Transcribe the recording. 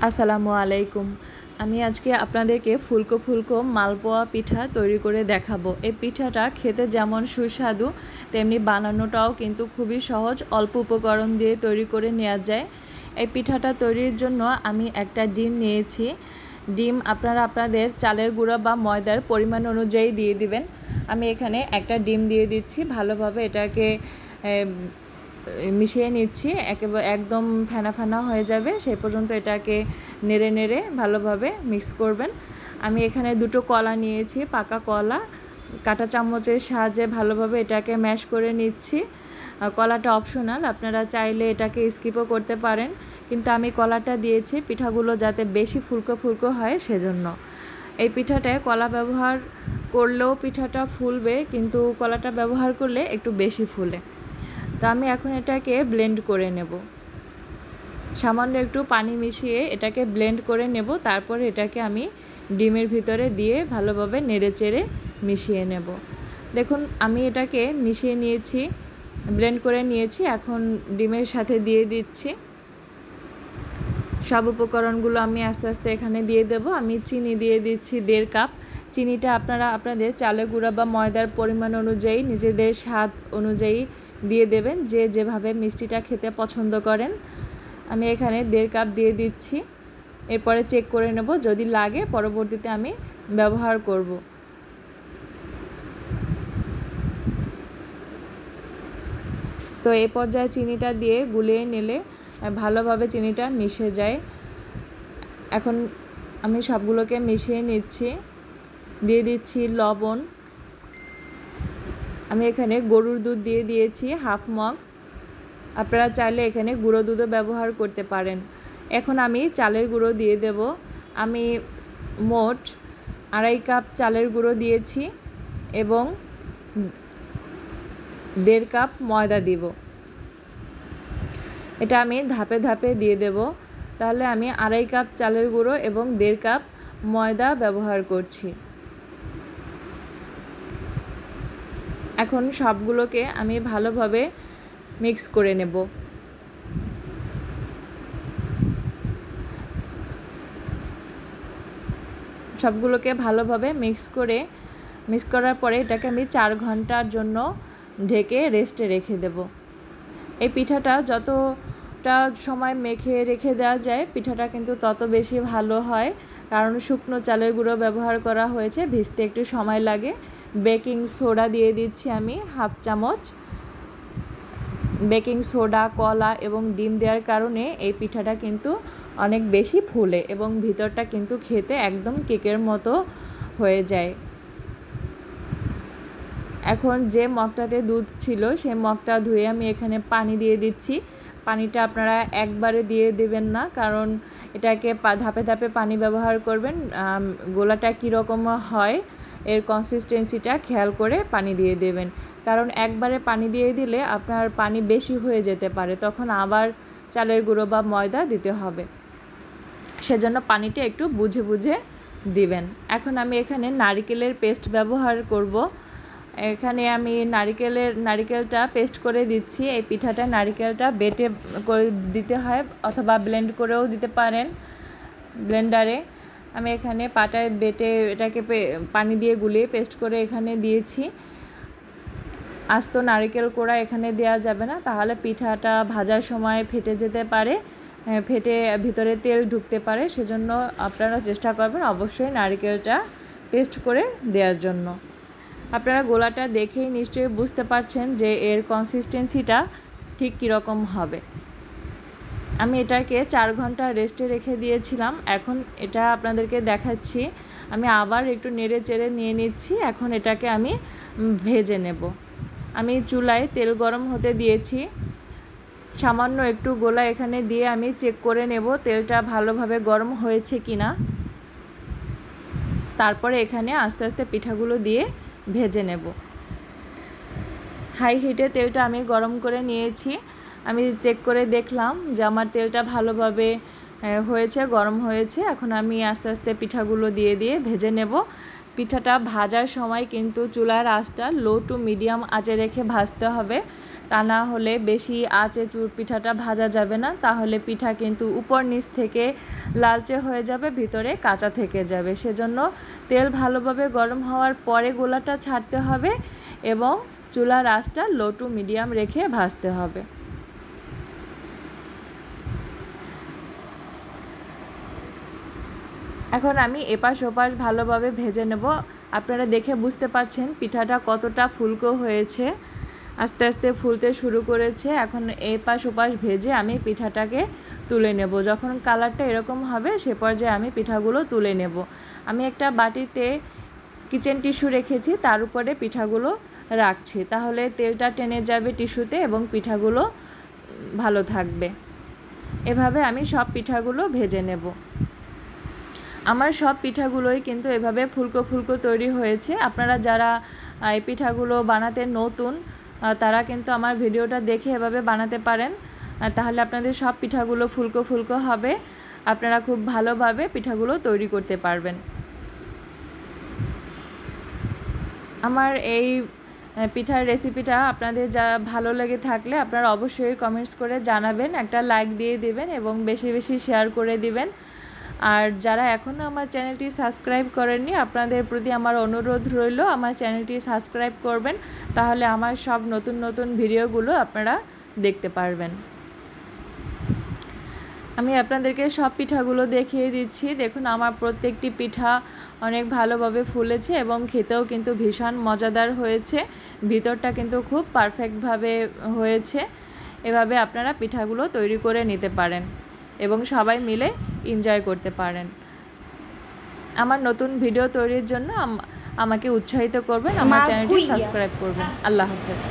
আসসালামু আলাইকুম। আমি আজকে আপনাদেরকে ফুলকো ফুলকো মালপোয়া পিঠা তৈরি করে দেখাবো। এই পিঠাটা খেতে যেমন সুস্বাদু তেমনি বানানোটাও কিন্তু খুবই সহজ, অল্প উপকরণ দিয়ে তৈরি করে নেওয়া যায়। এই পিঠাটা তৈরির জন্য আমি একটা ডিম নিয়েছি। ডিম আপনারা আপনাদের চালের গুঁড়া বা ময়দার পরিমাণ অনুযায়ী দিয়ে দিবেন। আমি এখানে একটা ডিম দিয়ে দিচ্ছি, ভালোভাবে এটাকে মিশিয়ে নিচ্ছি। একেবারে একদম ফেনা ফেনা হয়ে যাবে সেই পর্যন্ত এটাকে নেড়ে নেড়ে ভালোভাবে মিক্স করবেন। আমি এখানে দুটো কলা নিয়েছি, পাকা কলা, কাঁটা চামচের সাহায্যে ভালোভাবে এটাকে ম্যাশ করে নিচ্ছি। কলাটা অপশনাল, আপনারা চাইলে এটাকে স্কিপও করতে পারেন, কিন্তু আমি কলাটা দিয়েছি পিঠাগুলো যাতে বেশি ফুলকো ফুলকো হয় সেজন্য। এই পিঠাটায় কলা ব্যবহার করলেও পিঠাটা ফুলবে, কিন্তু কলাটা ব্যবহার করলে একটু বেশি ফুলে। তো আমি এখন এটাকে ব্লেন্ড করে নেব, সামান্য একটু পানি মিশিয়ে এটাকে ব্লেন্ড করে নেব। তারপর এটাকে আমি ডিমের ভিতরে দিয়ে ভালোভাবে নেড়েচেড়ে মিশিয়ে নেব। দেখুন আমি এটাকে মিশিয়ে নিয়েছি, ব্লেন্ড করে নিয়েছি। এখন ডিমের সাথে দিয়ে দিচ্ছি সব উপকরণগুলো। আমি আস্তে আস্তে এখানে দিয়ে দেব। আমি চিনি দিয়ে দিচ্ছি 1.5 কাপ। চিনিটা আপনারা আপনাদের চালের গুঁড়া বা ময়দার পরিমাণ অনুযায়ী নিজেদের স্বাদ অনুযায়ী দিয়ে দেবেন, যে যেভাবে মিষ্টিটা খেতে পছন্দ করেন। আমি এখানে 1.5 কাপ দিয়ে দিচ্ছি। এরপরে চেক করে নেব, যদি লাগে পরবর্তীতে আমি ব্যবহার করব। তো এই পর্যায়ে চিনিটা দিয়ে গুলিয়ে নিলে ভালোভাবে চিনিটা মিশে যায়। এখন আমি সবগুলোকে মিশিয়ে নিচ্ছি, দিয়ে দিচ্ছি লবণ। আমি এখানে গরুর দুধ দিয়ে দিয়েছি 1/2 মগ। আপনারা চাইলে এখানে গুঁড়ো দুধও ব্যবহার করতে পারেন। এখন আমি চালের গুঁড়ো দিয়ে দেব। আমি মোট 2.5 কাপ চালের গুঁড়ো দিয়েছি এবং 1.5 কাপ ময়দা দিব। এটা আমি ধাপে ধাপে দিয়ে দেব। তাহলে আমি 2.5 কাপ চালের গুঁড়ো এবং 1.5 কাপ ময়দা ব্যবহার করছি। এখন সবগুলোকে আমি ভালোভাবে মিক্স করে নেব। সবগুলোকে ভালোভাবে মিক্স করার পরে এটাকে আমি 4 ঘন্টার জন্য ঢেকে রেস্টে রেখে দেব। এই পিঠাটা যতটা সময় মেখে রেখে দেওয়া যায় পিঠাটা কিন্তু তত বেশি ভালো হয়, কারণ শুকনো চালের গুঁড়ো ব্যবহার করা হয়েছে, ভিজতে একটু সময় লাগে। বেকিং সোডা দিয়ে দিচ্ছি আমি 1/2 চামচ। বেকিং সোডা, কলা এবং ডিম দেওয়ার কারণে এই পিঠাটা কিন্তু অনেক বেশি ফুলে এবং ভিতরটা কিন্তু খেতে একদম কেকের মতো হয়ে যায়। এখন যে মগটাতে দুধ ছিল সেই মগটা ধুয়ে আমি এখানে পানি দিয়ে দিচ্ছি। পানিটা আপনারা একবারে দিয়ে দেবেন না, কারণ এটাকে ধাপে ধাপে পানি ব্যবহার করবেন। গোলাটা কীরকম হয় এর কনসিস্টেন্সিটা খেয়াল করে পানি দিয়ে দেবেন, কারণ একবারে পানি দিয়ে দিলে আপনার পানি বেশি হয়ে যেতে পারে, তখন আবার চালের গুঁড়ো বা ময়দা দিতে হবে। সেজন্য পানিটা একটু বুঝে বুঝে দিবেন। এখন আমি এখানে নারকেলের পেস্ট ব্যবহার করব। এখানে আমি নারকেলটা পেস্ট করে দিচ্ছি। এই পিঠাটা নারকেলটা বেটে করে দিতে হয়, অথবা ব্লেন্ড করেও দিতে পারেন ব্লেন্ডারে। আমি এখানে পাটায় বেটে এটাকে পানি দিয়ে গুলিয়ে পেস্ট করে এখানে দিয়েছি। আস্ত নারকেল কোড়া এখানে দেওয়া যাবে না, তাহলে পিঠাটা ভাজার সময় ফেটে যেতে পারে, ফেটে ভিতরে তেল ঢুকতে পারে। সেজন্য আপনারা চেষ্টা করবেন অবশ্যই নারকেলটা পেস্ট করে দেওয়ার জন্য। আপনারা গোলাটা দেখেই নিশ্চয়ই বুঝতে পারছেন যে এর কনসিস্টেন্সিটা ঠিক কীরকম হবে। আমি এটাকে 4 ঘন্টা রেস্টে রেখে দিয়েছিলাম। এখন এটা আপনাদেরকে দেখাচ্ছি। আমি আবার একটু নেড়ে চেড়ে নিয়ে নিচ্ছি। এখন এটাকে আমি ভেজে নেব। আমি চুলায় তেল গরম হতে দিয়েছি। সামান্য একটু গোলা এখানে দিয়ে আমি চেক করে নেব তেলটা ভালোভাবে গরম হয়েছে কিনা। তারপরে এখানে আস্তে আস্তে পিঠাগুলো দিয়ে ভেজে নেব। হাই হিটে তেলটা আমি গরম করে নিয়েছি। আমি চেক করে দেখলাম যে আমার তেলটা ভালোভাবে হয়েছে, গরম হয়েছে। এখন আমি আস্তে আস্তে পিঠাগুলো দিয়ে ভেজে নেব। পিঠাটা ভাজার সময় কিন্তু চুলার আঁচটা লো টু মিডিয়াম আঁচে রেখে ভাজতে হবে, তা না হলে বেশি আঁচে পিঠাটা ভাজা যাবে না, তাহলে পিঠা কিন্তু উপর নিচ থেকে লালচে হয়ে যাবে, ভিতরে কাঁচা থেকে যাবে। সেজন্য তেল ভালোভাবে গরম হওয়ার পরে গোলাটা ছাড়তে হবে এবং চুলার আঁচটা লো টু মিডিয়াম রেখে ভাজতে হবে। এখন আমি এপাশ ওপাশ ভালোভাবে ভেজে নেব। আপনারা দেখে বুঝতে পারছেন পিঠাটা কতটা ফুলকো হয়েছে, আস্তে আস্তে ফুলতে শুরু করেছে। এখন এপাশ ওপাশ ভেজে আমি পিঠাটাকে তুলে নেব। যখন কালারটা এরকম হবে সে পর্যায়ে আমি পিঠাগুলো তুলে নেব। আমি একটা বাটিতে কিচেন টিস্যু রেখেছি, তার উপরে পিঠাগুলো রাখছি, তাহলে তেলটা টেনে যাবে টিস্যুতে এবং পিঠাগুলো ভালো থাকবে। এভাবে আমি সব পিঠাগুলো ভেজে নেব। আমার সব পিঠাগুলোই কিন্তু এভাবে ফুলকো ফুলকো তৈরি হয়েছে। আপনারা যারা এই পিঠাগুলো বানাতে নতুন তারা কিন্তু আমার ভিডিওটা দেখে এভাবে বানাতে পারেন, তাহলে আপনাদের সব পিঠাগুলো ফুলকো ফুলকো হবে, আপনারা খুব ভালোভাবে পিঠাগুলো তৈরি করতে পারবেন। আমার এই পিঠার রেসিপিটা আপনাদের যা ভালো লেগে থাকলে আপনারা অবশ্যই কমেন্টস করে জানাবেন, একটা লাইক দিয়ে দিবেন এবং বেশি বেশি শেয়ার করে দিবেন। আর যারা এখনও আমার চ্যানেলটি সাবস্ক্রাইব করেননি, আপনাদের প্রতি আমার অনুরোধ রইল আমার চ্যানেলটি সাবস্ক্রাইব করবেন, তাহলে আমার সব নতুন নতুন ভিডিওগুলো আপনারা দেখতে পারবেন। আমি আপনাদেরকে সব পিঠাগুলো দেখিয়ে দিচ্ছি। দেখুন আমার প্রত্যেকটি পিঠা অনেক ভালোভাবে ফুলেছে এবং খেতেও কিন্তু ভীষণ মজাদার হয়েছে, ভিতরটা কিন্তু খুব পারফেক্টভাবে হয়েছে। এভাবে আপনারা পিঠাগুলো তৈরি করে নিতে পারেন এবং সবাই মিলে এনজয় করতে পারেন। আমার নতুন ভিডিও তৈরির জন্য আমাকে উৎসাহিত করবেন, আমার চ্যানেলটি সাবস্ক্রাইব করবেন। আল্লাহ হাফেজ।